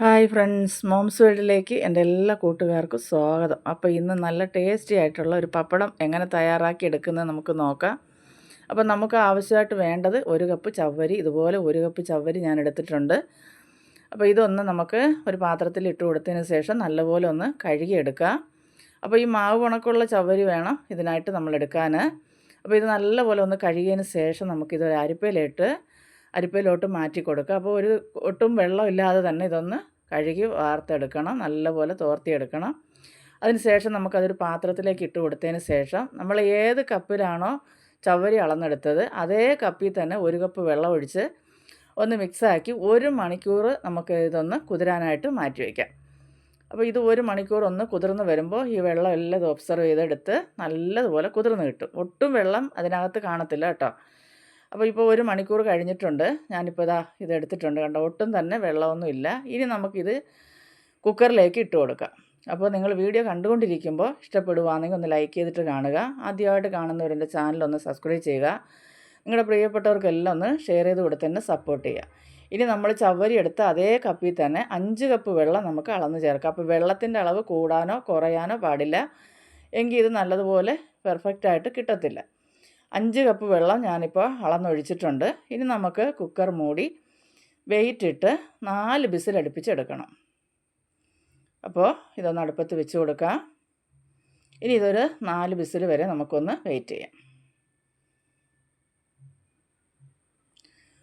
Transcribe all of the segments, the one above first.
Hi friends, moms വേൾഡിലേക്ക് എൻ്റെ എല്ലാ കൂട്ടുകാർക്കും സ്വാഗതം. അപ്പോൾ ഇന്ന് നല്ല ടേസ്റ്റി ആയിട്ടുള്ള ഒരു പപ്പടം എങ്ങനെ തയ്യാറാക്കി എടുക്കുന്നത് നമുക്ക് നോക്കാം. അപ്പോൾ നമുക്ക് ആവശ്യമായിട്ട് വേണ്ടത് 1 കപ്പ് ചവ്വരി, ഇതുപോലെ 1 കപ്പ് ചവ്വരി ഞാൻ എടുത്തിട്ടുണ്ട്. അപ്പോൾ ഇതൊന്ന് നമുക്ക് ഒരു പാത്രത്തിൽ ഇട്ട് കൊടുത്തതിന് ശേഷം നല്ലപോലെ ഒന്ന് കഴുകിയെടുക്കുക. അപ്പോൾ ഈ മാവ് കണക്കുള്ള ചവ്വരി വേണം ഇതിനായിട്ട് നമ്മൾ എടുക്കാൻ. അപ്പോൾ ഇത് നല്ലപോലെ ഒന്ന് കഴുകിയതിന് ശേഷം നമുക്കിതൊരു അരിപ്പയിലോട്ട് മാറ്റി കൊടുക്കുക. അപ്പോൾ ഒട്ടും വെള്ളമില്ലാതെ തന്നെ ഇതൊന്ന് കഴുകി വാർത്തെടുക്കണം, നല്ലപോലെ തോർത്തിയെടുക്കണം. അതിന് ശേഷം നമുക്കതൊരു പാത്രത്തിലേക്ക് ഇട്ട് കൊടുത്തതിന് ശേഷം നമ്മൾ ഏത് കപ്പിലാണോ ചവ്വരി അളന്നെടുത്തത് അതേ കപ്പിൽ തന്നെ 1 കപ്പ് വെള്ളം ഒഴിച്ച് ഒന്ന് മിക്സാക്കി 1 മണിക്കൂർ നമുക്ക് ഇതൊന്ന് കുതിരാനായിട്ട് മാറ്റി വയ്ക്കാം. അപ്പോൾ ഇത് 1 മണിക്കൂർ ഒന്ന് കുതിർന്ന് വരുമ്പോൾ ഈ വെള്ളം എല്ലാം ഇത് ഒബ്സർവ് ചെയ്തെടുത്ത് നല്ലതുപോലെ കുതിർന്ന് കിട്ടും. ഒട്ടും വെള്ളം അതിനകത്ത് കാണത്തില്ല കേട്ടോ. അപ്പോൾ ഇപ്പോൾ 1 മണിക്കൂർ കഴിഞ്ഞിട്ടുണ്ട്. ഞാനിപ്പോൾ ഇതെടുത്തിട്ടുണ്ട് കണ്ടോ, ഒട്ടും തന്നെ വെള്ളമൊന്നും ഇല്ല. ഇനി നമുക്കിത് കുക്കറിലേക്ക് ഇട്ട് കൊടുക്കാം. അപ്പോൾ നിങ്ങൾ വീഡിയോ കണ്ടുകൊണ്ടിരിക്കുമ്പോൾ ഇഷ്ടപ്പെടുവാണെങ്കിൽ ഒന്ന് ലൈക്ക് ചെയ്തിട്ട് കാണുക. ആദ്യമായിട്ട് കാണുന്നവരെൻ്റെ ചാനലൊന്ന് സബ്സ്ക്രൈബ് ചെയ്യുക. നിങ്ങളുടെ പ്രിയപ്പെട്ടവർക്കെല്ലാം ഒന്ന് ഷെയർ ചെയ്ത് കൊടുത്ത് തന്നെ സപ്പോർട്ട് ചെയ്യുക. ഇനി നമ്മൾ ചവ്വരി എടുത്ത അതേ കപ്പിൽ തന്നെ 5 കപ്പ് വെള്ളം നമുക്ക് അളന്ന് ചേർക്കാം. അപ്പോൾ വെള്ളത്തിൻ്റെ അളവ് കൂടാനോ കുറയാനോ പാടില്ല, എങ്കിൽ ഇത് നല്ലതുപോലെ പെർഫെക്റ്റായിട്ട് കിട്ടത്തില്ല. 5 കപ്പ് വെള്ളം ഞാനിപ്പോൾ അളന്നൊഴിച്ചിട്ടുണ്ട്. ഇനി നമുക്ക് കുക്കർ മൂടി വെയിറ്റ് ഇട്ട് 4 വിസിൽ അടുപ്പിച്ചെടുക്കണം. അപ്പോൾ ഇതൊന്ന് അടുപ്പത്ത് വെച്ച് കൊടുക്കാം. ഇനി ഇതൊരു 4 വിസിൽ വരെ നമുക്കൊന്ന് വെയിറ്റ് ചെയ്യാം.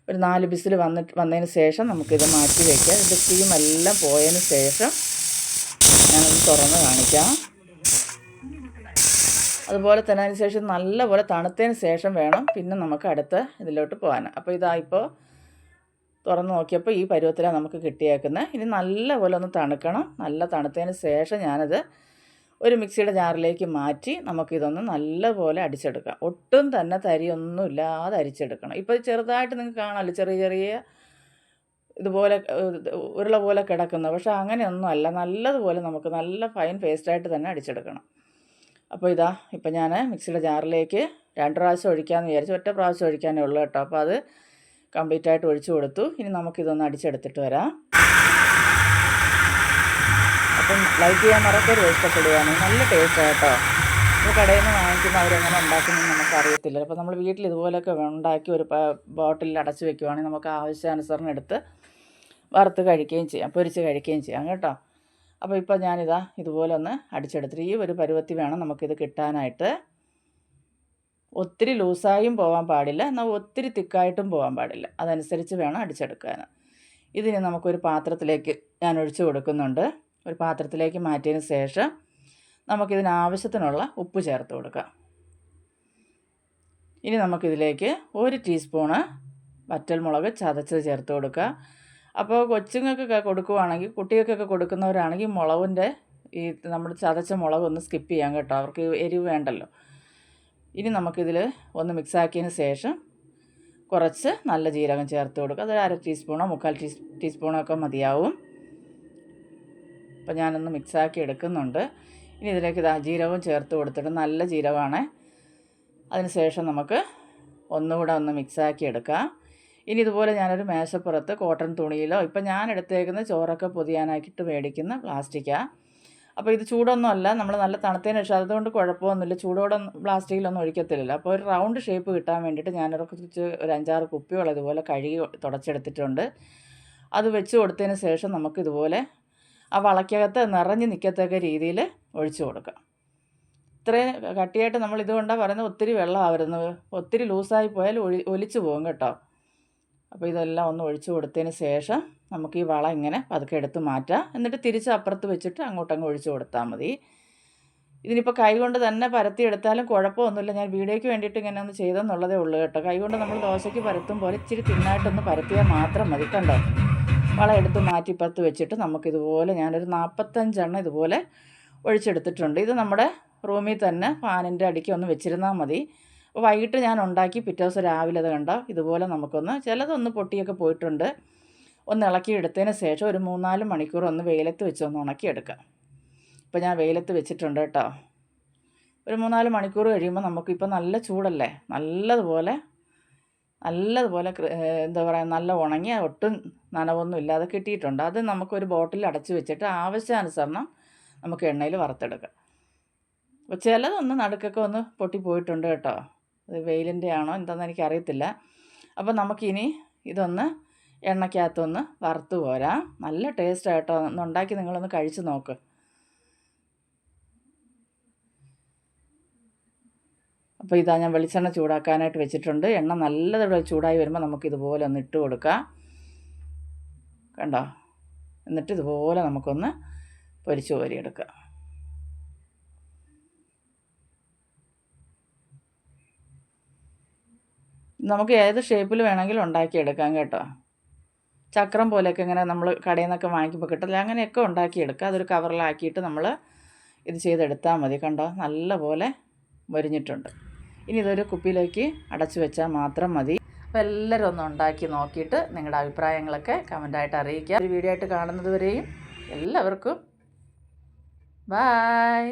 ഒരു 4 വിസിൽ വന്നതിന് ശേഷം നമുക്കിത് മാറ്റി വയ്ക്കാം. ഇത് സ്റ്റീമെല്ലാം പോയതിന് ശേഷം ഞാനൊന്ന് തുറന്ന് കാണിക്കാം. അതുപോലെ തന്നെ അതിന് ശേഷം നല്ലപോലെ തണുത്തതിന് ശേഷം വേണം പിന്നെ നമുക്ക് അടുത്ത ഇതിലോട്ട് പോകാൻ. അപ്പോൾ ഇപ്പോൾ തുറന്ന് നോക്കിയപ്പോൾ ഈ പരുവത്തിലാണ് നമുക്ക് കിട്ടിയേക്കുന്നത്. ഇനി നല്ലപോലെ ഒന്ന് തണുക്കണം. നല്ല തണുത്തതിന് ശേഷം ഞാനത് ഒരു മിക്സിയുടെ ജാറിലേക്ക് മാറ്റി നമുക്കിതൊന്ന് നല്ലപോലെ അടിച്ചെടുക്കാം. ഒട്ടും തന്നെ തരിയൊന്നും ഇല്ലാതെ അരിച്ചെടുക്കണം. ഇപ്പോൾ ചെറുതായിട്ട് നിങ്ങൾക്ക് കാണാമല്ലോ, ചെറിയ ചെറിയ ഇതുപോലെ ഉരുള പോലെ കിടക്കുന്നത്. പക്ഷേ അങ്ങനെയൊന്നും അല്ല, നല്ലതുപോലെ നമുക്ക് നല്ല ഫൈൻ പേസ്റ്റായിട്ട് തന്നെ അടിച്ചെടുക്കണം. അപ്പോൾ ഇപ്പം ഞാൻ മിക്സിയുടെ ജാറിലേക്ക് 2 പ്രാവശ്യം ഒഴിക്കാമെന്ന് വിചാരിച്ചു. ഒറ്റ പ്രാവശ്യം ഒഴിക്കാനേ ഉള്ളൂ കേട്ടോ. അപ്പോൾ അത് കംപ്ലീറ്റായിട്ട് ഒഴിച്ചു കൊടുത്തു. ഇനി നമുക്കിതൊന്ന് അടിച്ചെടുത്തിട്ട് വരാം. അപ്പം ലൈക്ക് ചെയ്യാൻ മറക്കരുത്, ഇഷ്ടപ്പെടുകയാണെങ്കിൽ. നല്ല ടേസ്റ്റ് കേട്ടോ. ഇപ്പോൾ കടയിൽ നിന്ന് വാങ്ങിക്കുമ്പോൾ അവരെങ്ങനെ ഉണ്ടാക്കുന്നതെന്ന് നമുക്കറിയത്തില്ല. അപ്പോൾ നമ്മൾ വീട്ടിൽ ഇതുപോലെയൊക്കെ ഉണ്ടാക്കി ഒരു ബോട്ടിലിൽ അടച്ച് വെക്കുവാണെങ്കിൽ നമുക്ക് ആവശ്യാനുസരണം എടുത്ത് വറുത്ത് കഴിക്കുകയും ചെയ്യാം, പൊരിച്ച് കഴിക്കുകയും ചെയ്യാം കേട്ടോ. അപ്പോൾ ഇപ്പോൾ ഇതുപോലെ ഒന്ന് അടിച്ചെടുത്തിട്ട് ഈ ഒരു പരുവത്തിൽ വേണം നമുക്കിത് കിട്ടാനായിട്ട്. ഒത്തിരി ലൂസായും പോകാൻ പാടില്ല, എന്നാൽ ഒത്തിരി തിക്കായിട്ടും പോകാൻ പാടില്ല. അതനുസരിച്ച് വേണം അടിച്ചെടുക്കാൻ. ഇതിന് നമുക്കൊരു പാത്രത്തിലേക്ക് ഞാൻ ഒഴിച്ച് കൊടുക്കുന്നുണ്ട്. ഒരു പാത്രത്തിലേക്ക് മാറ്റിയതിന് ശേഷം നമുക്കിതിനാവശ്യത്തിനുള്ള ഉപ്പ് ചേർത്ത് കൊടുക്കാം. ഇനി നമുക്കിതിലേക്ക് 1 ടീസ്പൂണ് വറ്റൽമുളക് ചതച്ചത് ചേർത്ത് കൊടുക്കുക. അപ്പോൾ കൊച്ചുങ്ങൾക്കൊക്കെ കൊടുക്കുവാണെങ്കിൽ, കുട്ടികൾക്കൊക്കെ കൊടുക്കുന്നവരാണെങ്കിൽ മുളകിൻ്റെ നമ്മുടെ ചതച്ച മുളകൊന്ന് സ്കിപ്പ് ചെയ്യാം കേട്ടോ, അവർക്ക് എരിവ് വേണ്ടല്ലോ. ഇനി നമുക്കിതിൽ ഒന്ന് മിക്സാക്കിയതിന് ശേഷം കുറച്ച് നല്ല ജീരകം ചേർത്ത് കൊടുക്കുക. അതൊരു 1/2 ടീസ്പൂണോ 3/4 ടീസ്പൂണോ ഒക്കെ മതിയാവും. അപ്പോൾ ഞാനൊന്ന് മിക്സാക്കി എടുക്കുന്നുണ്ട്. ഇനി ഇതിലേക്ക് ജീരകവും ചേർത്ത് കൊടുത്തിട്ട്, നല്ല ജീരകമാണ്. അതിന് ശേഷം നമുക്ക് ഒന്നുകൂടെ ഒന്ന് മിക്സാക്കി എടുക്കാം. ഇനി ഇതുപോലെ ഞാനൊരു മേശപ്പുറത്ത് കോട്ടൺ തുണിയിലോ, ഇപ്പം ഞാൻ എടുത്തേക്കുന്ന ചോറൊക്കെ പൊതിയാനാക്കിയിട്ട് മേടിക്കുന്ന പ്ലാസ്റ്റിക്കാണ്. അപ്പോൾ ഇത് ചൂടൊന്നും അല്ല, നമ്മൾ നല്ല തണുത്തതിന് ശേഷം, അതുകൊണ്ട് കുഴപ്പമൊന്നുമില്ല. ചൂടോടെ പ്ലാസ്റ്റിക്കിലൊന്നും ഒഴിക്കത്തില്ലല്ലോ. അപ്പോൾ ഒരു റൗണ്ട് ഷേപ്പ് കിട്ടാൻ വേണ്ടിയിട്ട് ഞാനൊരു 5-6 കുപ്പിയോളം ഇതുപോലെ കഴുകി തുടച്ചെടുത്തിട്ടുണ്ട്. അത് വെച്ച് കൊടുത്തതിന് ശേഷം നമുക്കിതുപോലെ ആ വളയ്ക്കകത്ത് നിറഞ്ഞ് നിൽക്കത്തക്ക രീതിയിൽ ഒഴിച്ചു കൊടുക്കാം. ഇത്രയും കട്ടിയായിട്ട് നമ്മൾ ഇതുകൊണ്ടാണ് പറയുന്നത്, ഒത്തിരി വെള്ളം ആവരുന്നത്. ഒത്തിരി ലൂസായി പോയാൽ ഒലിച്ചു പോകും കേട്ടോ. അപ്പോൾ ഇതെല്ലാം ഒന്ന് ഒഴിച്ചു കൊടുത്തതിന് ശേഷം നമുക്ക് ഈ വളം ഇങ്ങനെ പതുക്കെ എടുത്ത് മാറ്റാം. എന്നിട്ട് തിരിച്ച് അപ്പുറത്ത് വെച്ചിട്ട് അങ്ങോട്ടങ്ങ് ഒഴിച്ചു കൊടുത്താൽ മതി. ഇതിനിപ്പോൾ കൈകൊണ്ട് തന്നെ പരത്തിയെടുത്താലും കുഴപ്പമൊന്നുമില്ല. ഞാൻ വീഡിയോയ്ക്ക് വേണ്ടിയിട്ട് ഇങ്ങനെ ഒന്ന് ചെയ്തെന്നുള്ളതേ ഉള്ളൂ കേട്ടോ. കൈകൊണ്ട് നമ്മൾ ദോശയ്ക്ക് പരത്തും പോലെ ഇച്ചിരി തിന്നായിട്ടൊന്ന് പരത്തിയാൽ മാത്രം മതി. കണ്ടോ, വളം എടുത്ത് മാറ്റി ഇപ്പുറത്ത് വെച്ചിട്ട് നമുക്കിതുപോലെ ഞാനൊരു 45 എണ്ണം ഇതുപോലെ ഒഴിച്ചെടുത്തിട്ടുണ്ട്. ഇത് നമ്മുടെ റൂമിൽ തന്നെ ഫാനിൻ്റെ അടിക്ക് ഒന്ന് വെച്ചിരുന്നാൽ മതി. അപ്പോൾ വൈകിട്ട് ഞാൻ ഉണ്ടാക്കി പിറ്റേ ദിവസം രാവിലെ അത് കണ്ടോ ഇതുപോലെ നമുക്കൊന്ന്, ചിലതൊന്ന് പൊട്ടിയൊക്കെ പോയിട്ടുണ്ട്, ഒന്ന് ഇളക്കി എടുത്തതിന് ശേഷം ഒരു 3-4 മണിക്കൂർ ഒന്ന് വെയിലത്ത് വെച്ചൊന്ന് ഉണക്കിയെടുക്കാം. ഇപ്പോൾ ഞാൻ വെയിലത്ത് വെച്ചിട്ടുണ്ട് കേട്ടോ. ഒരു 3-4 മണിക്കൂർ കഴിയുമ്പോൾ നമുക്കിപ്പോൾ നല്ല ചൂടല്ലേ, നല്ലതുപോലെ നല്ലതുപോലെ എന്താ പറയുക, നല്ല ഉണങ്ങിയ ഒട്ടും നനവൊന്നും ഇല്ലാതെ കിട്ടിയിട്ടുണ്ട്. അത് നമുക്കൊരു ബോട്ടിൽ അടച്ച് വെച്ചിട്ട് ആവശ്യാനുസരണം നമുക്ക് എണ്ണയിൽ വറുത്തെടുക്കാം. അപ്പോൾ ചിലതൊന്ന് നടുക്കൊക്കെ ഒന്ന് പൊട്ടിപ്പോയിട്ടുണ്ട് കേട്ടോ. അത് വെയിലിൻ്റെ ആണോ എന്താണെന്ന് എനിക്കറിയത്തില്ല. അപ്പോൾ നമുക്കിനി ഇതൊന്ന് എണ്ണയ്ക്കകത്തൊന്ന് വറുത്ത് പോരാം. നല്ല ടേസ്റ്റ് കേട്ടോ. ഒന്ന് ഉണ്ടാക്കി നിങ്ങളൊന്ന് കഴിച്ച് നോക്ക്. അപ്പോൾ ഇതാ ഞാൻ വെളിച്ചെണ്ണ ചൂടാക്കാനായിട്ട് വെച്ചിട്ടുണ്ട്. എണ്ണ നല്ലതുപോലെ ചൂടായി വരുമ്പോൾ നമുക്കിതുപോലെ ഒന്ന് ഇട്ട് കൊടുക്കാം. കണ്ടോ? എന്നിട്ട് ഇതുപോലെ നമുക്കൊന്ന് പൊരിച്ച് കോരിയെടുക്കാം. നമുക്ക് ഏത് ഷേപ്പിൽ വേണമെങ്കിലും ഉണ്ടാക്കിയെടുക്കാം കേട്ടോ. ചക്രം പോലെയൊക്കെ ഇങ്ങനെ നമ്മൾ കടയിൽ നിന്നൊക്കെ വാങ്ങിക്കുമ്പോൾ കിട്ടില്ല, അങ്ങനെയൊക്കെ ഉണ്ടാക്കിയെടുക്കുക. അതൊരു കവറിലാക്കിയിട്ട് നമ്മൾ ഇത് ചെയ്തെടുത്താൽ മതി. കണ്ടോ? നല്ലപോലെ മൊരിഞ്ഞിട്ടുണ്ട്. ഇനി ഇതൊരു കുപ്പിയിലേക്ക് അടച്ചു വെച്ചാൽ മാത്രം മതി. അപ്പോൾ എല്ലാവരും ഒന്ന് ഉണ്ടാക്കി നോക്കിയിട്ട് നിങ്ങളുടെ അഭിപ്രായങ്ങളൊക്കെ കമൻ്റായിട്ട് അറിയിക്കുക. ഒരു വീഡിയോ ആയിട്ട് കാണുന്നത് വരെയും എല്ലാവർക്കും ബായ്.